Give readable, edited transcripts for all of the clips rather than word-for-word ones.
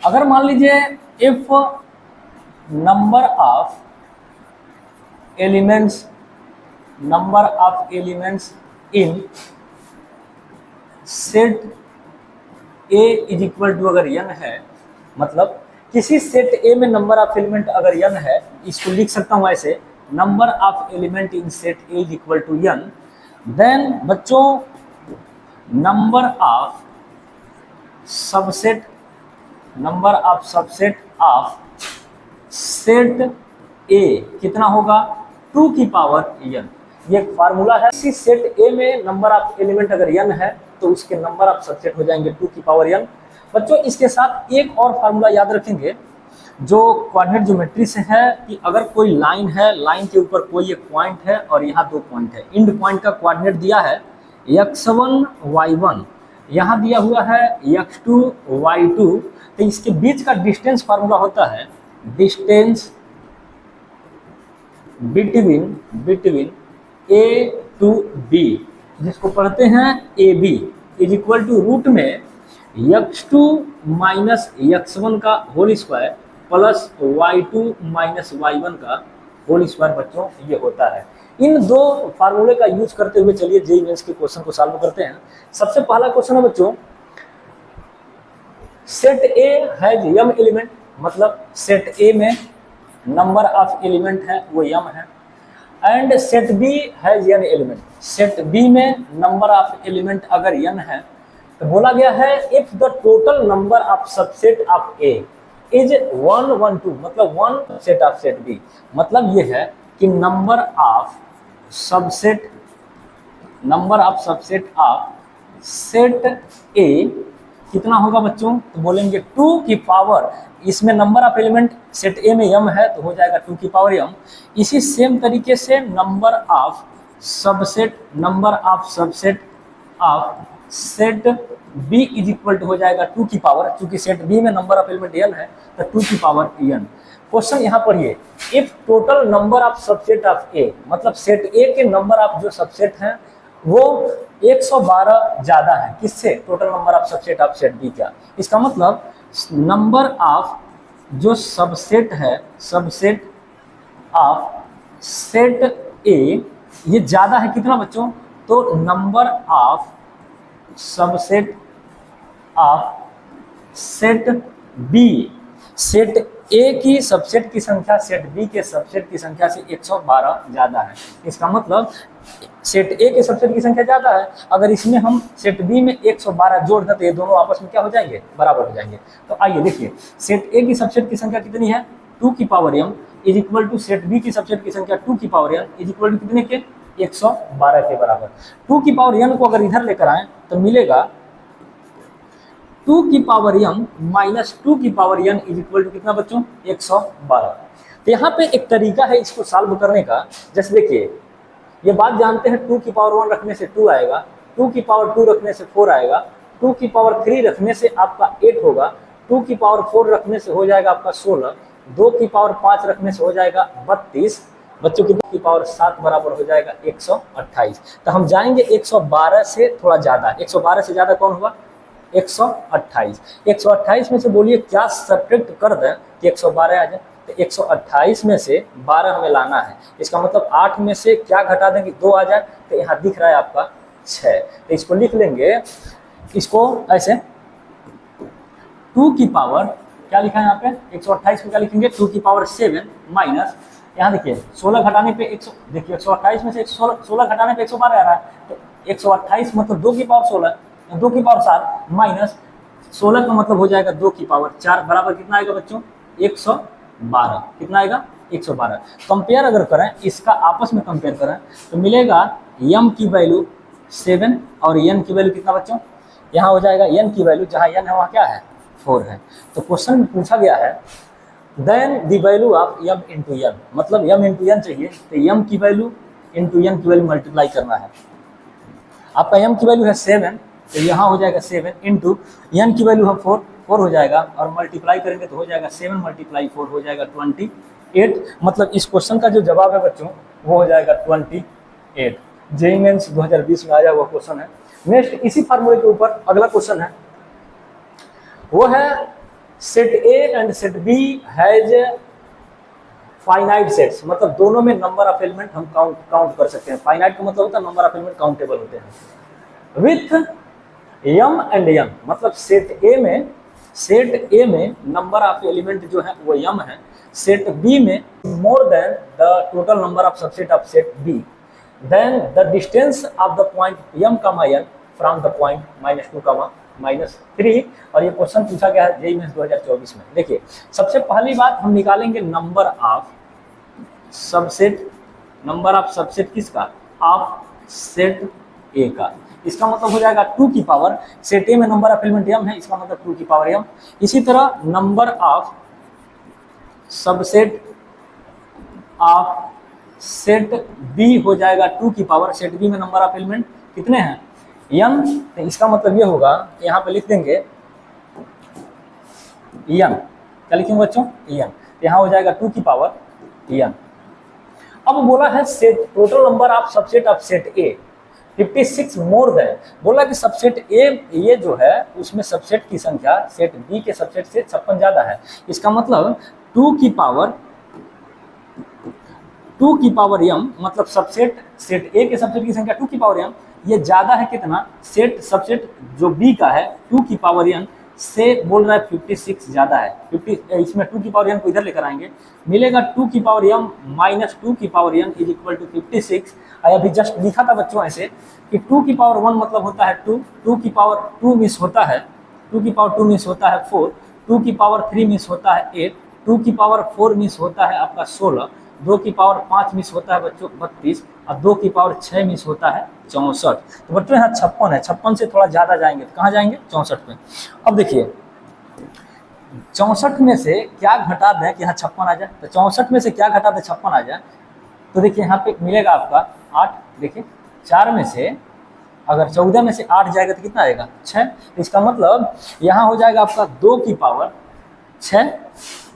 अगर मान लीजिए if number of elements in set A is equal to अगर n है, मतलब किसी सेट ए में नंबर ऑफ एलिमेंट अगर n है, इसको लिख सकता हूं ऐसे, number of element in set A is equal to n, then बच्चों number of subset of set A कितना होगा 2 की पावर n। ये एक फार्मूला है। इसी सेट ए में नंबर ऑफ एलिमेंट अगर n है तो उसके नंबर ऑफ सबसेट हो जाएंगे 2 की पावर n। बच्चों इसके साथ एक और फार्मूला याद रखेंगे जो कोऑर्डिनेट ज्योमेट्री से है, कि अगर कोई लाइन है, लाइन के ऊपर कोई एक पॉइंट है और यहाँ 2 पॉइंट है, इंड पॉइंट का कोऑर्डिनेट दिया है x1 y1, यहाँ दिया हुआ है x2 y2, तो इसके बीच का डिस्टेंस फार्मूला होता है distance between a to b, जिसको पढ़ते हैं AB is equal to root में x2 माइनस x1 का whole square plus y2 minus y1 का होल स्क्वायर। बच्चों ये होता है। इन दो फार्मूले का यूज करते हुए चलिए जेईई मेंस के क्वेश्चन को सॉल्व करते हैं। सबसे पहला क्वेश्चन है बच्चों, set A has m element, मतलब सेट ए में नंबर ऑफ एलिमेंट है वो m है, and set B has n element, set B में नंबर ऑफ एलिमेंट अगर n है तो बोला गया है if the total number of subset of A is 1 1 2, मतलब 1 सेट ऑफ सेट बी, मतलब ये है कि number of subset of set A कितना होगा बच्चों, तो बोलेंगे 2 की पावर, इसमें number of element set A में m है तो हो जाएगा 2 की पावर m। इसी सेम तरीके से number of subset of set b is equal to हो जाएगा 2 की पावर, क्योंकि सेट b में नंबर ऑफ एलिमेंट n है तो 2 की पावर n। क्वेश्चन यहाँ पढ़िए, if total number of subset of A, मतलब सेट ए के नंबर ऑफ जो सबसेट हैं वो 112 ज्यादा है किससे, total number of subset of set B का। इसका मतलब नंबर ऑफ जो सबसेट है, सबसेट ऑफ सेट ए ये ज्यादा है कितना बच्चों, तो number of subset of set B, set A की सबसेट की संख्या सेट बी के सबसेट की संख्या से 112 ज्यादा है। इसका मतलब सेट ए के सबसेट की संख्या ज्यादा है, अगर इसमें हम सेट बी में 112 जोड़ दें तो ये दोनों आपस में क्या हो जाएंगे, बराबर हो जाएंगे। तो आइए देखिए, सेट ए की सबसेट की संख्या कितनी है 2 की power m is equal to set B की सबसेट की संख्या 2 की power n is equal to कितने के, 112 के बराबर। 2 की पावर n को अगर इधर लेकर आए तो मिलेगा 2 की पावर m माइनस 2 की power n is equal to कितना बच्चों, 112। तो यहाँ पे एक तरीका है इसको सॉल्व करने का। जैसे देखिए, ये बात जानते हैं 2 की पावर 1 रखने से 2 आएगा, 2 की पावर 2 रखने से 4 आएगा, 2 की पावर 3 रखने से आपका 8 होगा, 2 की पावर 4 रखने से हो जाएगा आपका 16, 2 की पावर 5 रखने से हो जाएगा 32, बच्चों की 2 की पावर 7 बराबर हो जाएगा 128। तो हम जाएंगे 112 से थोड़ा ज्यादा, 112 से ज्यादा कौन हुआ, 128। 128 में से बोलिए क्या सब्ट्रैक्ट कर दें कि 112 आ जाए, तो 128 में से 12 हमें लाना है। इसका मतलब 8 में से क्या घटा दें कि 2 आ जाए, तो यहाँ दिख रहा है आपका 6। तो इसको लिख लेंगे, इसको ऐसे 2 की पावर क्या लिखा है यहाँ पे, 128 में क्या लिखेंगे 2 की पावर 7 माइनस, यहाँ देखिए 16 घटाने पे 100, देखिए 128 में से 16 घटाने पे 112 आ रहा है, तो 128 मतलब 2 की पावर 16, 2 की पावर 7 माइनस 16 का मतलब हो जाएगा 2 की पावर 4 बराबर कितना आएगा बच्चों, 112। कितना आएगा, 112। कंपेयर अगर करें, इसका आपस में कंपेयर करें तो मिलेगा m की वैल्यू 7 और n की वैल्यू कितना बच्चों, यहाँ हो जाएगा n की वैल्यू, जहाँ n है वहाँ क्या है 4 है। तो क्वेश्चन में पूछा गया है then the value of m into n, मतलब m इंटू n चाहिए, तो m की वैल्यू इंटू n की वैल्यू मल्टीप्लाई करना है। आपका m की वैल्यू है 7, तो यहाँ हो जाएगा 7 इंटू n की वैल्यू है 4 हो जाएगा, और मल्टीप्लाई करेंगे तो हो जाएगा 7 मल्टीप्लाई 4 हो जाएगा 28। मतलब इस क्वेश्चन का जो जवाब है बच्चों वो हो जाएगा 28। जेईई मेंस 2020 में आया हुआ क्वेश्चन है। नेक्स्ट इसी फार्मूले के ऊपर अगला क्वेश्चन है, वो है set A and set B has finite sets, मतलब दोनों में नंबर ऑफ एलिमेंट हम काउंट कर सकते हैं। फाइनाइट का मतलब होता है नंबर ऑफ एलिमेंट काउंटेबल होते हैं। विथ यम एंड यन, मतलब सेट ए में नंबर ऑफ एलिमेंट जो है वो यम है, सेट बी में more than the total number of subset of set B, then the distance of the point m comma n from the point -2 -3। और ये question पूछा गया है जेईई मेंस 2024 में। देखिए सबसे पहली बात हम निकालेंगे number of subset, number of subset किसका, ऑफ सेट ए का। इसका मतलब हो जाएगा 2 की पावर, सेट ए में नंबर ऑफ एलिमेंट m है, इसका मतलब 2 की पावर m। इसी तरह number of subset of set B हो जाएगा 2 की पावर, सेट बी में नंबर ऑफ एलिमेंट कितने हैं, n। तो इसका मतलब ये होगा कि यहाँ पे लिख देंगे n, क्या लिखेंगे बच्चों, n। तो यहाँ हो जाएगा 2 की पावर n। अब बोला है set total number of subset of set A 56 more than, बोला कि सबसेट ए ये जो है उसमें सबसेट की संख्या सेट बी के सबसेट से 56 ज्यादा है। इसका मतलब 2 की पावर m, मतलब सबसेट सेट ए के सबसेट की संख्या 2 की पावर m, ये ज्यादा है कितना, सेट सबसेट जो बी का है 2 की पावर n से बोल रहा है 56 ज्यादा है। 50 इसमें 2 की पावर n को इधर लेकर आएंगे, मिलेगा 2 की पावर m माइनस 2 की power n is equal to 56। अभी जस्ट लिखा था बच्चों ऐसे कि 2 की पावर 1 मतलब होता है 2, 2 की पावर 2 मिस होता है, 2 की पावर 2 मिस होता है 4, 2 की पावर 3 मिस होता है 8, 2 की पावर 4 मिस होता है आपका 16, 2 की पावर 5 मिस होता है बच्चों 32, और 2 की पावर 6 मिस होता है 64। तो बच्चों यहाँ 56 है, 56 से थोड़ा ज़्यादा जाएंगे तो कहाँ जाएंगे, 64 पे। अब देखिए 64 में से क्या घटा दें कि यहाँ 56 आ जाए, तो 64 में से क्या घटा दें 56 आ जाए, तो देखिए यहाँ पे मिलेगा आपका 8। देखिए 4 में से अगर 14 में से 8 जाएगा तो कितना आएगा, 6। तो इसका मतलब यहाँ हो जाएगा आपका 2 की पावर 6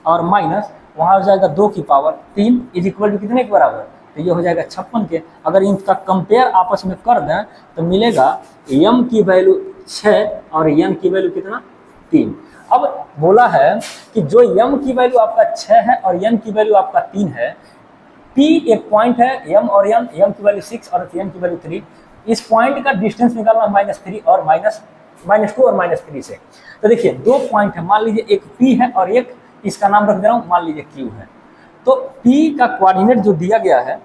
और माइनस वहाँ हो जाएगा 2 की पावर 3 इज इक्वल टू कितने के बराबर, तो ये हो जाएगा 56 के। अगर इनका कंपेयर आपस में कर दें तो मिलेगा m की वैल्यू 6 और n की वैल्यू कितना, 3। अब बोला है कि जो m की वैल्यू आपका 6 है और n की वैल्यू आपका 3 है, p एक पॉइंट है m और n, m की वैल्यू 6 और n की वैल्यू 3, इस पॉइंट का डिस्टेंस निकालना -3 और -2 और -3 से। तो देखिए 2 पॉइंट है, मान लीजिए एक p है और एक इसका नाम रख दे रहा हूँ, मान लीजिए q है। तो p का कोऑर्डिनेट जो दिया गया है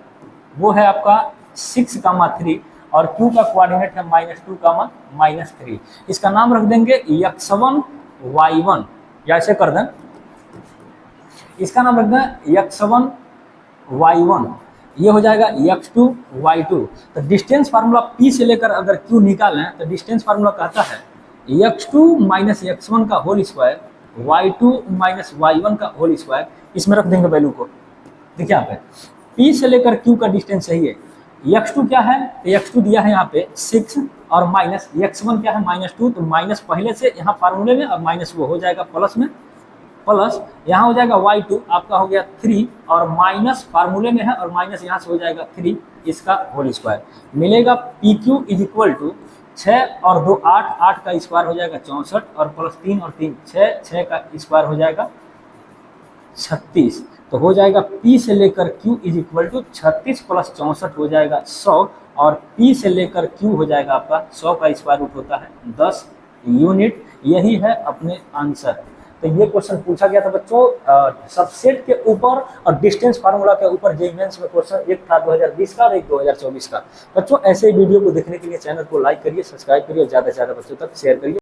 वो है आपका 6,3 और q का कोऑर्डिनेट है -2, -3। इसका नाम रख देंगे x1 y1, या ऐसे कर दें, इसका नाम रख दें x1 y1, ये हो जाएगा x2 y2। तो डिस्टेंस फार्मूला p से लेकर अगर q निकालें तो डिस्टेंस फार्मूला कहता है x2 माइनस x1 का whole square y2 minus y1 का होल स्क्वायर, इसमें रख देंगे वैल्यू को। देखिए यहाँ पे p से लेकर q का डिस्टेंस सही है, x2 क्या है, x2 दिया है यहाँ पे 6 और माइनस x1 क्या है -2, तो माइनस पहले से यहाँ फार्मूले में और माइनस वो हो जाएगा प्लस में, प्लस यहाँ हो जाएगा y2 आपका हो गया 3 और माइनस फार्मूले में है और माइनस यहाँ से हो जाएगा 3, इसका होल स्क्वायर मिलेगा। PQ इज इक्वल टू 6 और 2 8, 8 का स्क्वायर हो जाएगा 64 और प्लस 3 और 3 6, 6 का स्क्वायर हो जाएगा 36। तो हो जाएगा P से लेकर Q is equal to 36 plus 64 हो जाएगा 100 और P से लेकर Q हो जाएगा आपका 100 का स्क्वायर रूट होता है 10 यूनिट। यही है अपने आंसर। तो ये क्वेश्चन पूछा गया था बच्चों सबसेट के ऊपर और डिस्टेंस फार्मूला के ऊपर। जेईई मेंस में क्वेश्चन एक था 2020 का और एक 2024 का। बच्चों ऐसे वीडियो को देखने के लिए चैनल को लाइक करिए, सब्सक्राइब करिए और ज़्यादा से ज़्यादा बच्चों तक शेयर करिए।